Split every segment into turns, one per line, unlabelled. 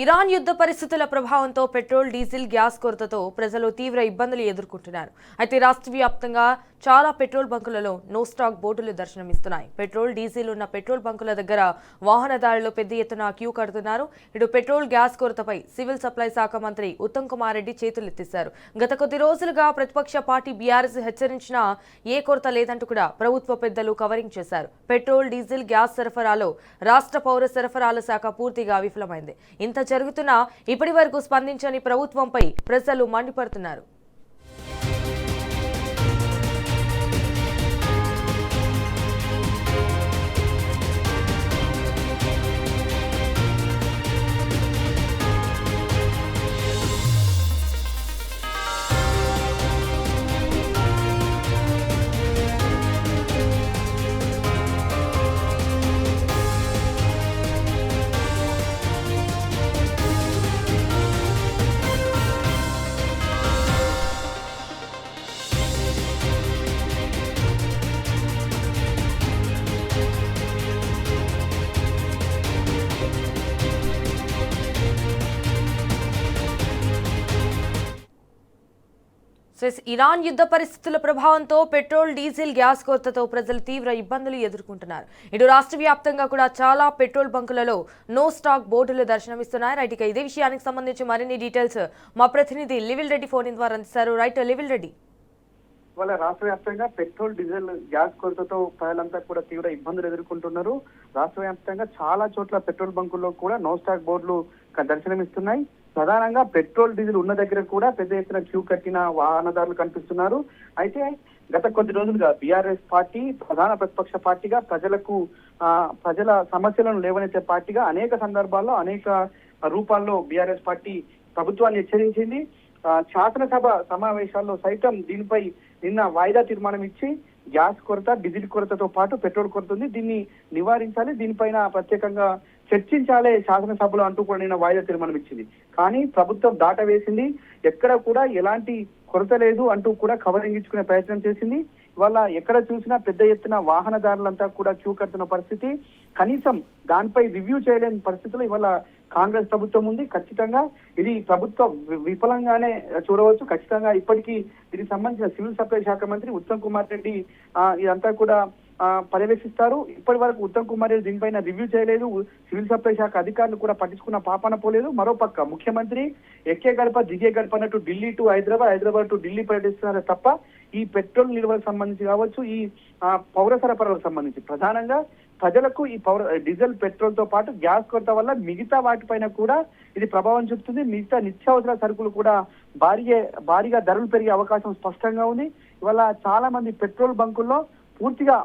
Iran యుద్ధ పరిస్థితుల ప్రభావంతో పెట్రోల్, డీజిల్, గ్యాస్ కొరతతో ప్రజలు తీవ్ర ఇబ్బందులు ఎదుర్కొంటున్నారు. అయితే రాష్ట్ర వ్యాప్తంగా చాలా పెట్రోల్ బంకులలో నో స్టాక్ బోర్డులు దర్శనమిస్తున్నాయి. పెట్రోల్, డీజిల్ ఉన్న పెట్రోల్ బంకుల దగ్గర వాహనదారులు పెద్ద ఎత్తున క్యూ కడుతున్నారు. ఇటు పెట్రోల్, గ్యాస్ కొరతపై సివిల్ సప్లై శాఖ మంత్రి ఉత్తమ్ కుమార్ రెడ్డి చేతులెత్తేశారు. గత కొద్ది రోజులుగా ప్రతిపక్ష పార్టీ బీఆర్ఎస్ హెచ్చరించినా ఏ కొరత లేదంటూ కూడా ప్రభుత్వ పెద్దలు కవరింగ్ చేశారు. పెట్రోల్, డీజిల్, గ్యాస్ సరఫరాలో రాష్ట్ర పౌర సరఫరాల శాఖ పూర్తిగా విఫలమైంది. ఇంత జరుగుతున్నా ఇప్పటి వరకు స్పందించని ప్రభుత్వంపై ప్రజలు మండిపడుతున్నారు. ఇరాన్ యుద్ధ పరిస్థితుల ప్రభావంతో పెట్రోల్, డీజిల్, గ్యాస్ కొరతతో ప్రజలు తీవ్ర ఇబ్బందులు ఎదుర్కొంటున్నారు. ఇటు రాష్ట్ర వ్యాప్తంగా కూడా చాలా పెట్రోల్ బంకులలో నో స్టాక్ బోర్డులు దర్శనమిస్తున్నాయి. రైట్, ఇదే విషయానికి సంబంధించి మరిన్ని డీటెయిల్స్ మా ప్రతినిధి లివిల్ రెడ్డి ఫోన్ ద్వారా అందిస్తారు. రైట్, లివిల్ రెడ్డి.
ఇవాళ రాష్ట్ర వ్యాప్తంగా పెట్రోల్, డీజిల్, గ్యాస్ కొరతతో ప్రజలంతా కూడా తీవ్ర ఇబ్బందులు ఎదుర్కొంటున్నారు. రాష్ట్ర వ్యాప్తంగా చాలా చోట్ల పెట్రోల్ బంకుల్లో కూడా నో స్టాక్ బోర్డులు దర్శనమిస్తున్నాయి. ప్రధానంగా పెట్రోల్, డీజిల్ ఉన్న దగ్గర కూడా పెద్ద ఎత్తున క్యూ కట్టిన వాహనదారులు కనిపిస్తున్నారు. అయితే గత కొద్ది రోజులుగా బీఆర్ఎస్ పార్టీ ప్రధాన ప్రతిపక్ష పార్టీగా ప్రజల సమస్యలను లేవనెత్తే పార్టీగా అనేక సందర్భాల్లో అనేక రూపాల్లో బీఆర్ఎస్ పార్టీ ప్రభుత్వాన్ని హెచ్చరించింది. శాసనసభ సమావేశాల్లో సైతం దీనిపై నిన్న వాయిదా తీర్మానం ఇచ్చి గ్యాస్ కొరత, డీజిల్ కొరతతో పాటు పెట్రోల్ కొరత ఉంది, దీన్ని నివారించాలి, దీనిపైన ప్రత్యేకంగా చర్చించాలే శాసనసభలో అంటూ కూడా నిన్న వాయిదా తీర్మానం ఇచ్చింది. కానీ ప్రభుత్వం దాట వేసింది. ఎక్కడ కూడా ఎలాంటి కొరత లేదు అంటూ కూడా కవరింగ్ ఇచ్చుకునే ప్రయత్నం చేసింది. ఇవాళ ఎక్కడ చూసినా పెద్ద ఎత్తున వాహనదారులంతా కూడా క్యూ కడుతున్న పరిస్థితి. కనీసం దానిపై రివ్యూ చేయలేని పరిస్థితులు ఇవాళ కాంగ్రెస్ ప్రభుత్వం ఉంది. ఖచ్చితంగా ఇది ప్రభుత్వం విఫలంగానే చూడవచ్చు. ఖచ్చితంగా ఇప్పటికీ దీనికి సంబంధించిన సివిల్ సప్లై శాఖ మంత్రి ఉత్తమ్ కుమార్ రెడ్డి ఇదంతా కూడా పర్యవేక్షిస్తారు. ఇప్పటి వరకు ఉత్తమ్ కుమార్ రెడ్డి దీనిపైన రివ్యూ చేయలేదు. సివిల్ సప్లై శాఖ అధికారులు కూడా పట్టించుకున్న పాపాన పోలేదు. మరోపక్క ముఖ్యమంత్రి ఎక్కే గడప దిగే గడప అన్నట్టు ఢిల్లీ టు హైదరాబాద్, హైదరాబాద్ టు ఢిల్లీ పర్యటిస్తున్నారే తప్ప ఈ పెట్రోల్ నిల్వలకు సంబంధించి కావచ్చు, ఈ పౌర సరఫరాలకు సంబంధించి ప్రధానంగా ప్రజలకు ఈ డీజిల్, పెట్రోల్ తో పాటు గ్యాస్ కొరత వల్ల మిగతా వాటిపైన కూడా ఇది ప్రభావం చూపుతుంది. మిగతా నిత్యావసర సరుకులు కూడా భారీగా ధరలు పెరిగే అవకాశం స్పష్టంగా ఉంది. ఇవాళ చాలా మంది పెట్రోల్ బంకుల్లో పూర్తిగా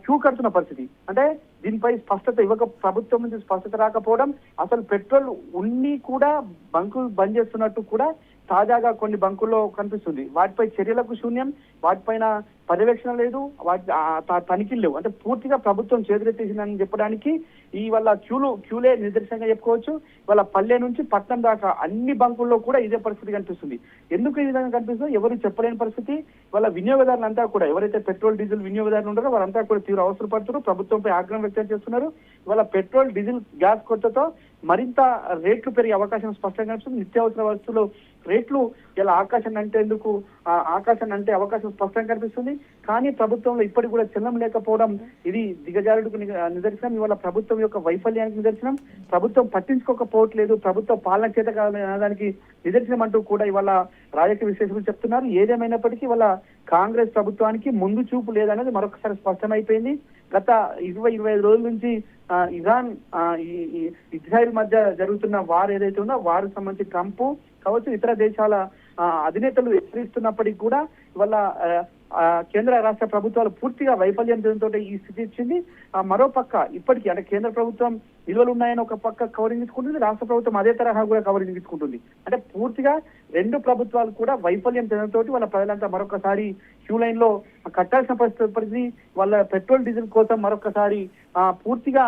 క్యూ కడుతున్న పరిస్థితి. అంటే దీనిపై స్పష్టత ప్రభుత్వం నుంచి స్పష్టత రాకపోవడం, అసలు పెట్రోల్ ఉన్ని కూడా బంకులు బంద్ చేస్తున్నట్టు కూడా తాజాగా కొన్ని బంకుల్లో కనిపిస్తుంది. వాటిపై చర్యలకు శూన్యం, వాటిపైన పర్యవేక్షణ లేదు, వాటి తనిఖీలు లేవు. అంటే పూర్తిగా ప్రభుత్వం చేతులెత్తేసిందని చెప్పడానికి ఈ వల్ల క్యూలే నిదర్శనంగా చెప్పుకోవచ్చు. ఇవాళ పల్లె నుంచి పట్నం దాకా అన్ని బంకుల్లో కూడా ఇదే పరిస్థితి కనిపిస్తుంది. ఎందుకు ఈ విధంగా కనిపిస్తుందో ఎవరు చెప్పలేని పరిస్థితి. ఇవాళ వినియోగదారులంతా కూడా ఎవరైతే పెట్రోల్, డీజిల్ వినియోగదారులు ఉంటారో వారంతా కూడా తీవ్ర అవసరపడుతున్నారు, ప్రభుత్వంపై ఆగ్రహం వ్యక్తం చేస్తున్నారు. ఇవాళ పెట్రోల్, డీజిల్, గ్యాస్ కొరతతో మరింత రేట్లు పెరిగే అవకాశం స్పష్టంగా కనిపిస్తుంది. నిత్యావసర వస్తువులు రేట్లు ఇలా ఆకాశాన్ని అంటే అవకాశం స్పష్టంగా కనిపిస్తుంది. కానీ ప్రభుత్వంలో ఇప్పటికి కూడా చలనం లేకపోవడం ఇది దిగజారుడుకు నిదర్శనం. ఇవాళ ప్రభుత్వం యొక్క వైఫల్యానికి నిదర్శనం. ప్రభుత్వం పట్టించుకోకపోవట్లేదు, ప్రభుత్వ పాలన చేత కాదనడానికి నిదర్శనం అంటూ కూడా ఇవాళ రాజకీయ విశ్లేషకులు చెప్తున్నారు. ఏదేమైనప్పటికీ ఇవాళ కాంగ్రెస్ ప్రభుత్వానికి ముందు చూపు లేదనేది మరొకసారి స్పష్టమైపోయింది. గత 20-25 రోజుల నుంచి ఇరాన్ ఇజ్రాయెల్ మధ్య జరుగుతున్న వార్ ఏదైతే ఉందో వారికి సంబంధించి ట్రంప్ కావచ్చు, ఇతర దేశాల అధినేతలు హెచ్చరిస్తున్నప్పటికీ కూడా ఇవాళ కేంద్ర రాష్ట్ర ప్రభుత్వాలు పూర్తిగా వైఫల్యం చెందుతుంటే ఈ స్థితి ఇచ్చింది. మరోపక్క ఇప్పటికీ అంటే కేంద్ర ప్రభుత్వం నిల్వలు ఉన్నాయని ఒక పక్క కవరింగ్ తీసుకుంటుంది, రాష్ట్ర ప్రభుత్వం అదే తరహా కూడా కవరింగ్ తీసుకుంటుంది. అంటే పూర్తిగా రెండు ప్రభుత్వాలు కూడా వైఫల్యం చెందడంతో వాళ్ళ ప్రజలంతా మరొకసారి క్యూ లైన్ లో కట్టాల్సిన పరిస్థితి. వాళ్ళ పెట్రోల్, డీజిల్ కోసం మరొకసారి పూర్తిగా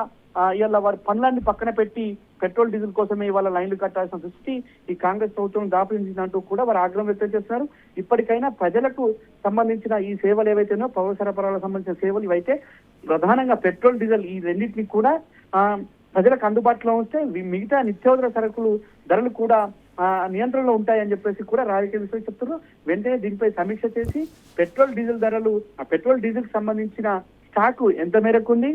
ఇవాళ వారి పనులన్నీ పక్కన పెట్టి పెట్రోల్, డీజిల్ కోసమే ఇవాళ లైన్లు కట్టాల్సిన దృష్టి ఈ కాంగ్రెస్ ప్రభుత్వం దాపించిందంటూ కూడా వారు ఆగ్రహం వ్యక్తం చేస్తున్నారు. ఇప్పటికైనా ప్రజలకు సంబంధించిన ఈ సేవలు ఏవైతేనో పౌర సరఫరాలకు సంబంధించిన సేవలు ఇవైతే ప్రధానంగా పెట్రోల్, డీజిల్ ఈ రెండింటినీ కూడా ప్రజలకు అందుబాటులో ఉంటే మిగతా నిత్యావసర సరుకులు ధరలు కూడా నియంత్రణలో ఉంటాయని చెప్పేసి కూడా రాజకీయ విశ్లేషకులు చెప్తున్నారు. వెంటనే దీనిపై సమీక్ష చేసి పెట్రోల్ డీజిల్ ధరలు పెట్రోల్ డీజిల్ కి సంబంధించిన స్టాక్ ఎంత మేరకు ఉంది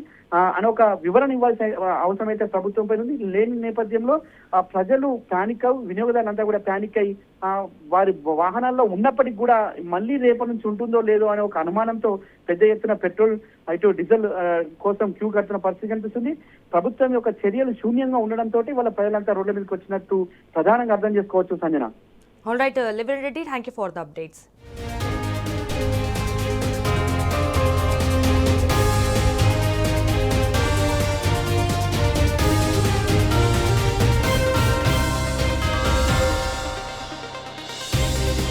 అని ఒక వివరణ ఇవ్వాల్సిన అవసరం అయితే ప్రభుత్వం పైన ఉంది. లేని నేపథ్యంలో ప్రజలు ప్యానిక్ అవు వినియోగదారులంతా కూడా ప్యానిక్ అయి వారి వాహనాల్లో ఉన్నప్పటికీ కూడా మళ్ళీ రేపటి నుంచి ఉంటుందో లేదో అనే ఒక అనుమానంతో పెద్ద ఎత్తున పెట్రోల్ ఇటు డీజిల్ కోసం క్యూ కడుతున్న పరిస్థితి కనిపిస్తుంది. ప్రభుత్వం యొక్క చర్యలు శూన్యంగా ఉండడంతో వాళ్ళ ప్రజలంతా రోడ్ల మీదకి వచ్చినట్టు ప్రధానంగా అర్థం చేసుకోవచ్చు. Sanjana.
All right live-in Reddy, thank you for the updates.